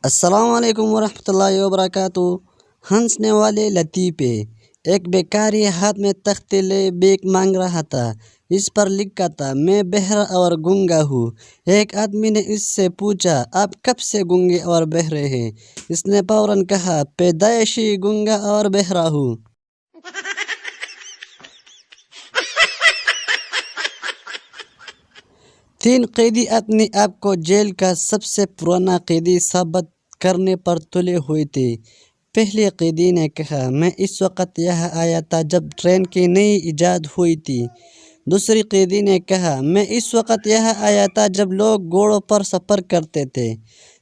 السلام علیکم ورحمۃ اللہ وبرکاتہ۔ ہنسنے والے لطیفے۔ ایک بیکاری ہاتھ میں تختے لے بھیک مانگ رہا تھا۔ اس پر لکھا تھا، میں بہرا اور گونگا ہوں۔ ایک آدمی نے اس سے پوچھا، آپ کب سے گونگے اور بہرے ہیں؟ اس نے فوراً کہا، پیدائشی گونگا اور بہرا ہوں۔ تین قیدی اپنے آپ کو جیل کا سب سے پرانا قیدی ثابت کرنے پر تلے ہوئے تھے۔ پہلے قیدی نے کہا، میں اس وقت یہاں آیا تھا جب ٹرین کی نئی ایجاد ہوئی تھی۔ دوسری قیدی نے کہا، میں اس وقت یہاں آیا تھا جب لوگ گھوڑوں پر سفر کرتے تھے۔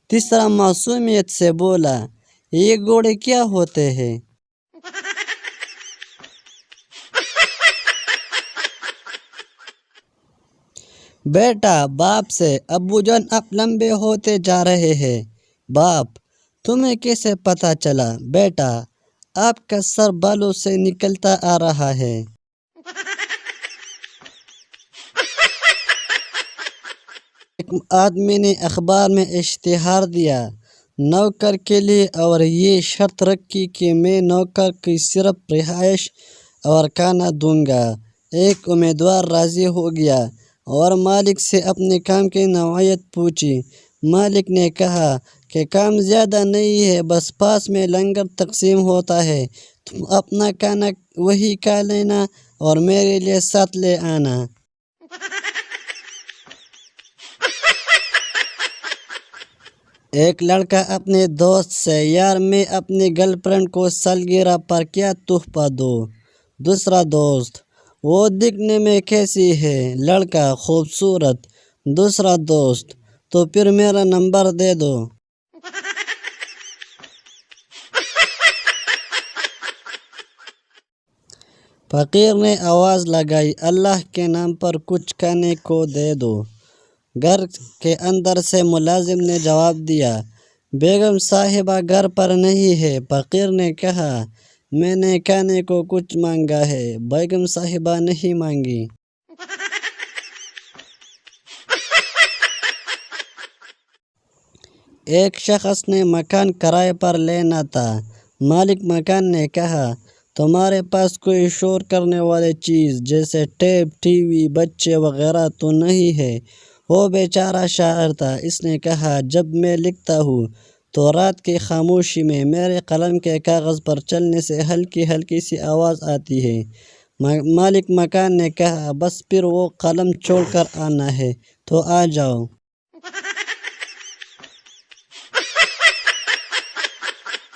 تیسرا معصومیت سے بولا، یہ گھوڑے کیا ہوتے ہیں؟ بیٹا باپ سے، ابو جان اب لمبے ہوتے جا رہے ہیں۔ باپ، تمہیں کیسے پتہ چلا؟ بیٹا، آپ کا سر بالوں سے نکلتا آ رہا ہے۔ ایک آدمی نے اخبار میں اشتہار دیا نوکر کے لیے اور یہ شرط رکھی کہ میں نوکر کی صرف رہائش اور کھانا دوں گا۔ ایک امیدوار راضی ہو گیا اور مالک سے اپنے کام کی نوعیت پوچھی۔ مالک نے کہا کہ کام زیادہ نہیں ہے، بس پاس میں لنگر تقسیم ہوتا ہے، تم اپنا کھانا وہی کھا لینا اور میرے لیے ساتھ لے آنا۔ ایک لڑکا اپنے دوست سے، یار میں اپنی گرل فرینڈ کو سالگرہ پر کیا تحفہ دوں؟ دوسرا دوست، وہ دکھنے میں کیسی ہے؟ لڑکا، خوبصورت۔ دوسرا دوست، تو پھر میرا نمبر دے دو۔ فقیر نے آواز لگائی، اللہ کے نام پر کچھ کھانے کو دے دو۔ گھر کے اندر سے ملازم نے جواب دیا، بیگم صاحبہ گھر پر نہیں ہے۔ فقیر نے کہا، میں نے کھانے کو کچھ مانگا ہے، بیگم صاحبہ نہیں مانگی۔ ایک شخص نے مکان کرائے پر لینا تھا۔ مالک مکان نے کہا، تمہارے پاس کوئی شور کرنے والی چیز جیسے ٹیپ، ٹی وی، بچے وغیرہ تو نہیں ہے؟ وہ بیچارہ شاعر تھا۔ اس نے کہا، جب میں لکھتا ہوں تو رات کی خاموشی میں میرے قلم کے کاغذ پر چلنے سے ہلکی ہلکی سی آواز آتی ہے۔ مالک مکان نے کہا، بس پھر وہ قلم چھوڑ کر آنا ہے تو آ جاؤ۔